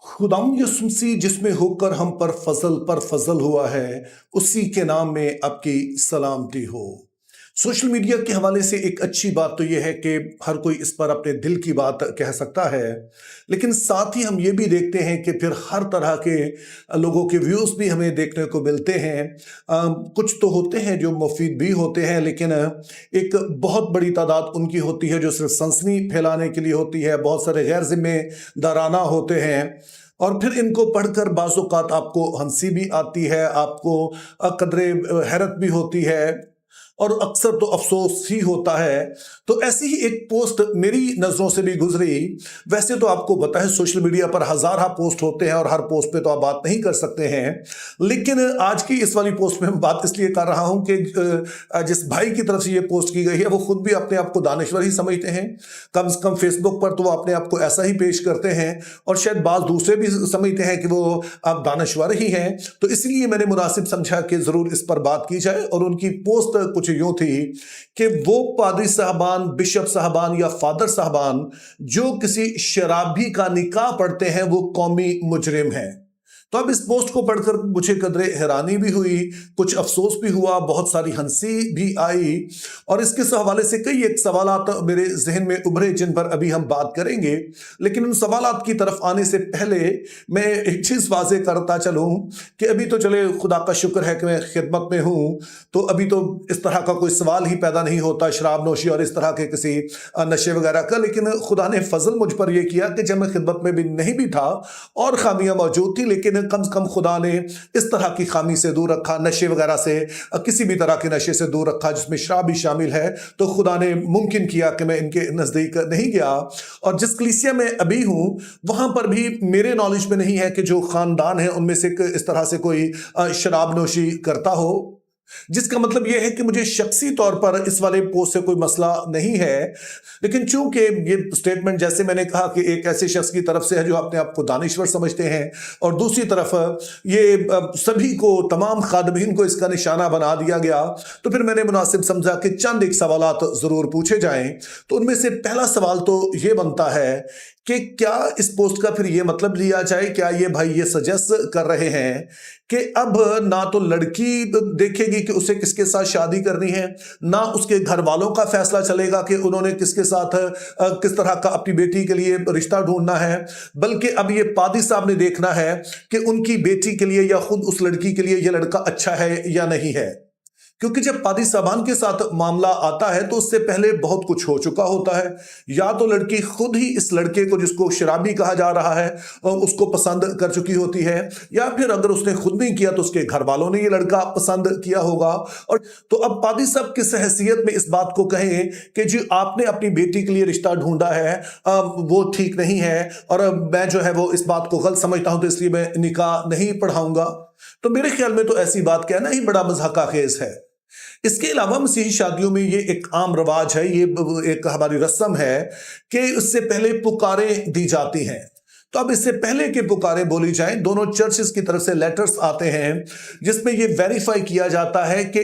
खुदाम यसुम मसीह जिसमें होकर हम पर फजल हुआ है, उसी के नाम में आपकी सलामती हो। सोशल मीडिया के हवाले से एक अच्छी बात तो यह है कि हर कोई इस पर अपने दिल की बात कह सकता है, लेकिन साथ ही हम ये भी देखते हैं कि फिर हर तरह के लोगों के व्यूज़ भी हमें देखने को मिलते हैं। कुछ तो होते हैं जो मुफीद भी होते हैं, लेकिन एक बहुत बड़ी तादाद उनकी होती है जो सिर्फ सनसनी फैलाने के लिए होती है। बहुत सारे गैर जिम्मेदाराना होते हैं और फिर इनको पढ़कर बाज़-औक़ात आपको हंसी भी आती है, आपको कदरे हैरत भी होती है और अक्सर तो अफसोस ही होता है। तो ऐसी ही एक पोस्ट मेरी नज़रों से भी गुजरी। वैसे तो आपको पता है सोशल मीडिया पर हज़ार पोस्ट होते हैं और हर पोस्ट पे तो आप बात नहीं कर सकते हैं, लेकिन आज की इस वाली पोस्ट में मैं बात इसलिए कर रहा हूं कि जिस भाई की तरफ से ये पोस्ट की गई है वो खुद भी अपने आप को दानिश्वर ही समझते हैं। कम से कम फेसबुक पर तो वो अपने आप को ऐसा ही पेश करते हैं और शायद बाज़ दूसरे भी समझते हैं कि वो आप दानिश्वर ही हैं। तो इसलिए मैंने मुनासिब समझा कि ज़रूर इस पर बात की जाए। और उनकी पोस्ट कुछ यूं थी कि वो पादरी साहबान, बिशप साहबान या फादर साहबान जो किसी शराबी का निकाह पढ़ते हैं वो कौमी मुजरिम हैं। तो अब इस पोस्ट को पढ़कर मुझे कदरे हैरानी भी हुई, कुछ अफसोस भी हुआ, बहुत सारी हंसी भी आई और इसके हवाले से कई एक सवालात मेरे जहन में उभरे जिन पर अभी हम बात करेंगे। लेकिन उन सवालात की तरफ आने से पहले मैं एक चीज़ वाज़े करता चलूं कि अभी तो चले खुदा का शुक्र है कि मैं खिदमत में हूं, तो अभी तो इस तरह का कोई सवाल ही पैदा नहीं होता शराब नोशी और इस तरह के किसी नशे वगैरह का। लेकिन खुदा ने फजल मुझ पर यह किया कि जब मैं खिदमत में भी नहीं भी था और खामियां मौजूद थी, लेकिन कम से कम खुदा ने इस तरह की खामी से दूर रखा, नशे वगैरह से, किसी भी तरह के नशे से दूर रखा जिसमें शराब भी शामिल है। तो खुदा ने मुमकिन किया कि मैं इनके नज़दीक नहीं गया। और जिस कलीसिया में अभी हूं वहां पर भी मेरे नॉलेज में नहीं है कि जो खानदान है उनमें से इस तरह से कोई शराब नोशी करता हो, जिसका मतलब यह है कि मुझे शख्सी तौर पर इस वाले पोस्ट से कोई मसला नहीं है। लेकिन चूंकि ये स्टेटमेंट जैसे मैंने कहा कि एक ऐसे शख्स की तरफ से है जो अपने आप को दानिश्वर समझते हैं और दूसरी तरफ ये सभी को, तमाम खादमीन को इसका निशाना बना दिया गया, तो फिर मैंने मुनासिब समझा कि चंद एक सवालात ज़रूर पूछे जाएं। तो उनमें से पहला सवाल तो ये बनता है कि क्या इस पोस्ट का फिर ये मतलब लिया जाए, क्या ये भाई ये सजेस्ट कर रहे हैं कि अब ना तो लड़की देखेगी कि उसे किसके साथ शादी करनी है, ना उसके घर वालों का फैसला चलेगा कि उन्होंने किसके साथ किस तरह का अपनी बेटी के लिए रिश्ता ढूंढना है, बल्कि अब ये पादी साहब ने देखना है कि उनकी बेटी के लिए या खुद उस लड़की के लिए ये लड़का अच्छा है या नहीं है। क्योंकि जब पादी साहबान के साथ मामला आता है तो उससे पहले बहुत कुछ हो चुका होता है। या तो लड़की खुद ही इस लड़के को, जिसको शराबी कहा जा रहा है, उसको पसंद कर चुकी होती है, या फिर अगर उसने खुद नहीं किया तो उसके घर वालों ने ये लड़का पसंद किया होगा। और तो अब पादी साहब किस हैसियत में इस बात को कहें कि जी आपने अपनी बेटी के लिए रिश्ता ढूंढा है, वो ठीक नहीं है और मैं जो है वो इस बात को गलत समझता हूं तो इसलिए मैं निकाह नहीं पढ़ाऊंगा। तो मेरे ख्याल में तो ऐसी बात कहना ही बड़ा मज़ाक़ खेज है। इसके अलावा मसीही शादियों में ये एक आम रवाज है, ये एक हमारी रस्म है कि उससे पहले पुकारें दी जाती हैं। तो अब इससे पहले कि पुकारें बोली जाएं, दोनों चर्चेस की तरफ से लेटर्स आते हैं जिसमें ये वेरीफाई किया जाता है कि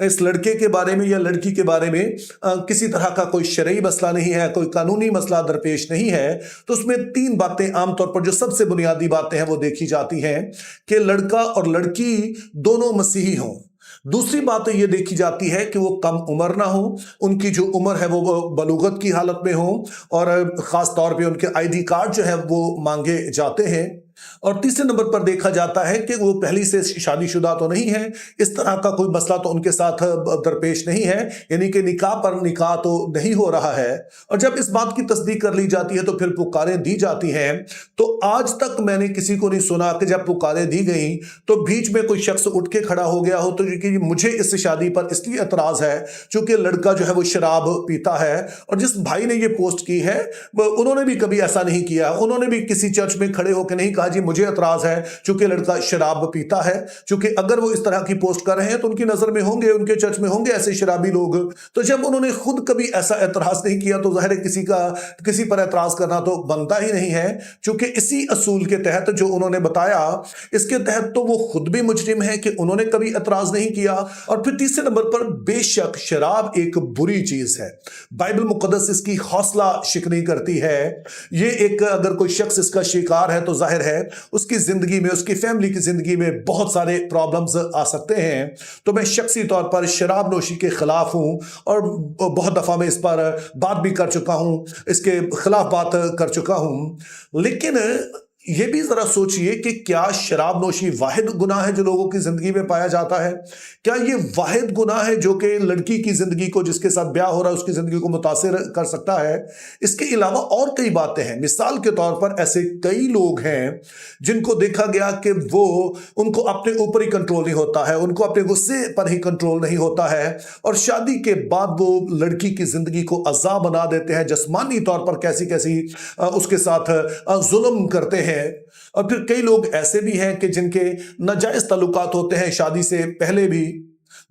इस लड़के के बारे में या लड़की के बारे में किसी तरह का कोई शरई मसला नहीं है, कोई कानूनी मसला दरपेश नहीं है। तो उसमें तीन बातें आमतौर पर जो सबसे बुनियादी बातें हैं वो देखी जाती हैं कि लड़का और लड़की दोनों मसीही हों। दूसरी बात ये देखी जाती है कि वो कम उम्र ना हो, उनकी जो उम्र है वो बलूगत की हालत में हो, और ख़ास तौर पे उनके आईडी कार्ड जो है वो मांगे जाते हैं। और तीसरे नंबर पर देखा जाता है कि वो पहले से शादीशुदा तो नहीं है, इस तरह का कोई मसला तो उनके साथ दरपेश नहीं है, यानी कि निकाह पर निकाह तो नहीं हो रहा है। और जब इस बात की तस्दीक कर ली जाती है तो फिर पुकारें दी जाती हैं। तो आज तक मैंने किसी को नहीं सुना कि जब पुकारें दी गई तो बीच में कोई शख्स उठ के खड़ा हो गया हो तो कि मुझे इस शादी पर इसलिए एतराज़ है चूंकि लड़का जो है वो शराब पीता है। और जिस भाई ने ये पोस्ट की है उन्होंने भी कभी ऐसा नहीं किया, उन्होंने भी किसी चर्च में खड़े होकर नहीं कहा جی مجھے اعتراض ہے چونکہ لڑکا شراب پیتا ہے، چونکہ اگر وہ اس طرح کی پوسٹ کر رہے ہیں تو ان کی نظر میں ہوں گے، ان کے چرچ میں ہوں گے ایسے شرابی لوگ۔ تو جب انہوں نے خود کبھی ایسا اعتراض نہیں کیا تو ظاہر ہے کسی پر اعتراض کرنا تو بنتا ہی نہیں ہے، چونکہ اسی اصول کے تحت جو انہوں نے بتایا اس کے تحت تو وہ خود بھی مجرم ہے کہ انہوں نے کبھی اعتراض نہیں کیا۔ اور پھر تیسرے نمبر پر بے شک شراب ایک بری چیز ہے، بائبل مقدس اس کی حوصلہ شکنی کرتی ہے۔ یہ ایک اگر کوئی شخص اس کا شکار ہے تو ظاہر ہے اس کی زندگی میں، اس کی فیملی کی زندگی میں بہت سارے پرابلمز آ سکتے ہیں۔ تو میں شخصی طور پر شراب نوشی کے خلاف ہوں اور بہت دفعہ میں اس پر بات بھی کر چکا ہوں، اس کے خلاف بات کر چکا ہوں۔ لیکن یہ بھی ذرا سوچئے کہ کیا شراب نوشی واحد گناہ ہے جو لوگوں کی زندگی میں پایا جاتا ہے؟ کیا یہ واحد گناہ ہے جو کہ لڑکی کی زندگی کو، جس کے ساتھ بیاہ ہو رہا ہے اس کی زندگی کو متاثر کر سکتا ہے؟ اس کے علاوہ اور کئی باتیں ہیں۔ مثال کے طور پر ایسے کئی لوگ ہیں جن کو دیکھا گیا کہ ان کو اپنے اوپر ہی کنٹرول نہیں ہوتا ہے، ان کو اپنے غصے پر ہی کنٹرول نہیں ہوتا ہے، اور شادی کے بعد وہ لڑکی کی زندگی کو عذاب بنا دیتے ہیں، جسمانی طور پر کیسی اس کے ساتھ ظلم کرتے ہیں۔ اور پھر کئی لوگ ایسے بھی ہیں کہ جن کے ناجائز تعلقات ہوتے ہیں شادی سے پہلے بھی،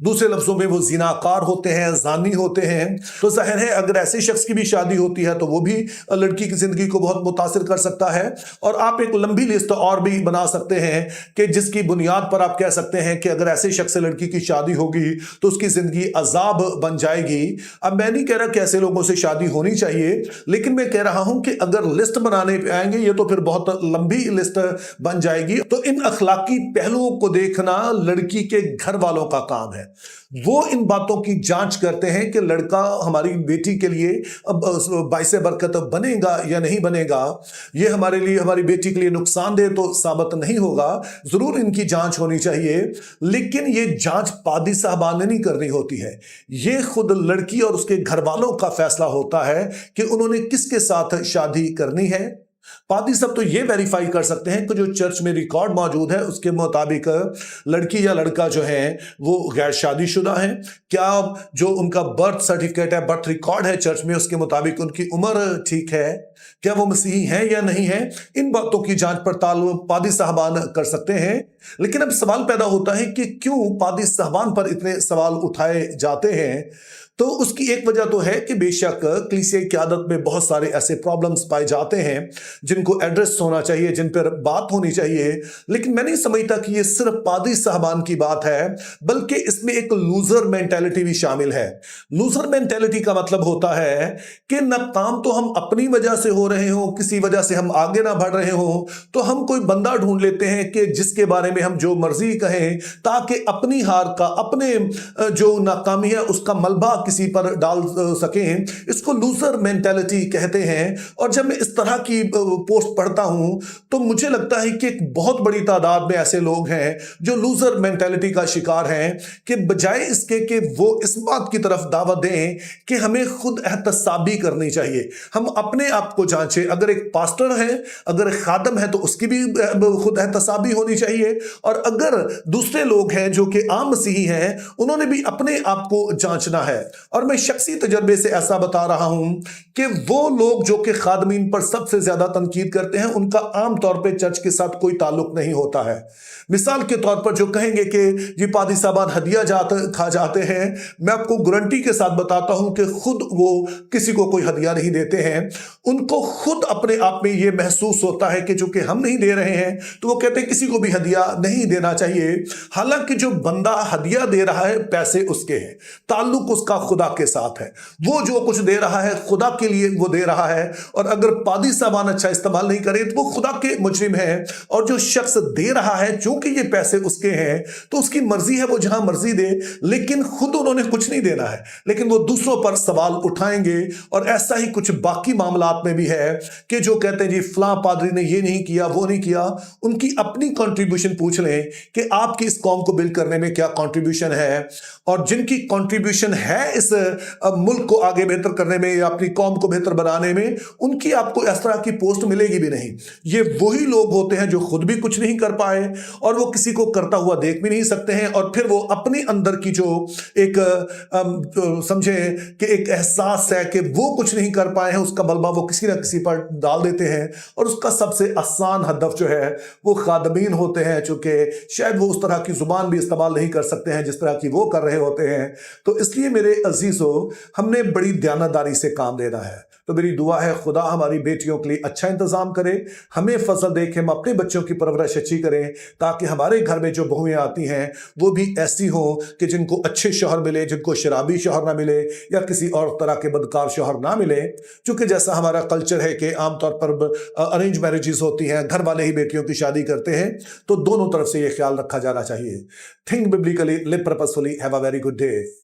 دوسرے لفظوں میں وہ زناکار ہوتے ہیں، زانی ہوتے ہیں۔ تو ظاہر ہے اگر ایسے شخص کی بھی شادی ہوتی ہے تو وہ بھی لڑکی کی زندگی کو بہت متاثر کر سکتا ہے۔ اور آپ ایک لمبی لسٹ اور بھی بنا سکتے ہیں کہ جس کی بنیاد پر آپ کہہ سکتے ہیں کہ اگر ایسے شخص سے لڑکی کی شادی ہوگی تو اس کی زندگی عذاب بن جائے گی۔ اب میں نہیں کہہ رہا کہ ایسے لوگوں سے شادی ہونی چاہیے، لیکن میں کہہ رہا ہوں کہ اگر لسٹ بنانے پہ آئیں گے یہ تو پھر بہت لمبی لسٹ بن جائے گی۔ تو ان اخلاقی پہلوؤں کو دیکھنا لڑکی کے گھر والوں کا کام ہے۔ وہ ان باتوں کی جانچ کرتے ہیں کہ لڑکا ہماری بیٹی کے لیے باعث برکت بنے گا یا نہیں بنے گا، یہ ہمارے لیے، ہماری بیٹی کے لیے نقصان دہ تو ثابت نہیں ہوگا۔ ضرور ان کی جانچ ہونی چاہیے، لیکن یہ جانچ پادری صاحبان نے نہیں کرنی ہوتی ہے، یہ خود لڑکی اور اس کے گھر والوں کا فیصلہ ہوتا ہے کہ انہوں نے کس کے ساتھ شادی کرنی ہے۔ پادری صاحب تو یہ ویریفائی کر سکتے ہیں کہ جو چرچ میں ریکارڈ موجود ہے اس کے مطابق لڑکی یا لڑکا جو ہے وہ غیر شادی شدہ ہیں، کیا جو ان کا برتھ سرٹیفکیٹ ہے، برتھ ریکارڈ ہے چرچ میں، اس کے مطابق ان کی عمر ٹھیک ہے، کیا وہ مسیحی ہیں یا نہیں ہیں۔ ان باتوں کی جانچ پڑتال پادری صاحبان کر سکتے ہیں۔ لیکن اب سوال پیدا ہوتا ہے کہ کیوں پادری صاحبان پر اتنے سوال اٹھائے جاتے ہیں؟ تو اس کی ایک وجہ تو ہے کہ بے شک کلیسیائی قیادت میں بہت سارے ایسے پرابلمز پائے جاتے ہیں جن کو ایڈریس ہونا چاہیے، جن پر بات ہونی چاہیے۔ لیکن میں نہیں سمجھتا کہ یہ صرف پادری صاحبان کی بات ہے، بلکہ اس میں ایک لوزر مینٹیلٹی بھی شامل ہے۔ لوزر مینٹیلٹی کا مطلب ہوتا ہے کہ نہ کام تو ہم اپنی وجہ سے ہو رہے ہوں، کسی وجہ سے ہم آگے نہ بڑھ رہے ہوں، تو ہم کوئی بندہ ڈھونڈ لیتے ہیں کہ جس کے بارے میں ہم جو مرضی کہیں تاکہ اپنی ہار کا، اپنے جو ناکامی ہے اس کا ملبہ کسی پر ڈال سکیں۔ اس کو لوزر مینٹیلٹی کہتے ہیں۔ اور جب میں اس طرح کی پوسٹ پڑھتا ہوں تو مجھے لگتا ہے کہ ایک بہت بڑی تعداد میں ایسے لوگ ہیں جو لوزر مینٹیلٹی کا شکار ہیں، کہ بجائے اس کے کہ وہ اس بات کی طرف دعوت دیں کہ ہمیں خود احتسابی کرنی چاہیے، ہم اپنے آپ کو جانچیں۔ اگر ایک پاسٹر ہے، اگر ایک خادم ہے تو اس کی بھی خود احتسابی ہونی چاہیے، اور اگر دوسرے لوگ ہیں جو کہ عام مسیحی ہیں انہوں نے بھی اپنے آپ کو جانچنا ہے۔ اور میں شخصی تجربے سے ایسا بتا رہا ہوں کہ وہ لوگ جو کہ خادمین پر سب سے زیادہ تنقید کرتے ہیں ان کا عام طور پہ چرچ کے ساتھ کوئی تعلق نہیں ہوتا ہے۔ مثال کے طور پر جو کہیں گے کہ جی پادری صاحبان ہدیہ کھا جاتے ہیں، میں آپ کو گارنٹی کے ساتھ بتاتا ہوں کہ خود وہ کسی کو کوئی ہدیہ نہیں دیتے ہیں۔ ان کو خود اپنے آپ میں یہ محسوس ہوتا ہے کہ چونکہ ہم نہیں دے رہے ہیں تو وہ کہتے ہیں کسی کو بھی ہدیہ نہیں دینا چاہیے، حالانکہ جو بندہ ہدیہ دے رہا ہے پیسے اس کے ہیں، تعلق اس کا خدا کے ساتھ ہے، وہ جو کچھ دے رہا ہے خدا کے لیے وہ دے رہا ہے۔ اور اگر پادری صاحبان اچھا استعمال نہیں کرے تو وہ خدا کے مجرم ہیں۔ اور جو شخص دے رہا ہے چونکہ یہ پیسے اس کے ہیں تو اس کی مرضی ہے وہ جہاں مرضی دے، لیکن خود انہوں نے کچھ نہیں دینا ہے، لیکن وہ دوسروں پر سوال اٹھائیں گے۔ اور ایسا ہی کچھ باقی معاملات میں بھی ہے کہ جو کہتے ہیں جی فلاں پادری نے یہ نہیں کیا، وہ نہیں کیا۔ ان کی اپنی کنٹریبیوشن پوچھ لیں کہ آپ کی اس قوم کو بلڈ کرنے میں کیا کنٹریبیوشن ہے، اور جن کی کنٹریبیوشن ہے इस मुल्क को आगे बेहतर करने में या अपनी कौम को बेहतर बनाने में, उनकी आपको इस तरह की पोस्ट मिलेगी भी नहीं। ये वही लोग होते हैं जो खुद भी कुछ नहीं कर पाए और वो किसी को करता हुआ देख भी नहीं सकते हैं, और फिर वो अपनी अंदर की जो एक समझे कि एक एहसास है कि वो कुछ नहीं कर पाए हैं, उसका मलबा वो किसी ना किसी पर डाल देते हैं, और उसका सबसे आसान हदफ जो है वो खादमीन होते हैं, चूंकि शायद वो उस तरह की जुबान भी इस्तेमाल नहीं कर सकते हैं जिस तरह की वो कर रहे होते हैं। तो इसलिए मेरे अजीजों, हमने बड़ी दयानतदारी से काम लेना है। तो मेरी दुआ है खुदा हमारी बेटियों के लिए अच्छा इंतजाम करे, हमें फजल दे कि हम अपने बच्चों की परवरिश अच्छी करें, ताकि हमारे घर में जो बहुएं आती हैं वो भी ऐसी हों कि जिनको अच्छे शौहर मिले, जिनको शराबी शौहर ना मिले या किसी और तरह के बदकार शौहर ना मिले। चूंकि जैसा हमारा कल्चर है कि आमतौर पर अरेंज मैरिजेस होती हैं, घर वाले ही बेटियों की शादी करते हैं, तो दोनों तरफ से ये ख्याल रखा जाना चाहिए। Think biblically, live purposefully, have a very good day.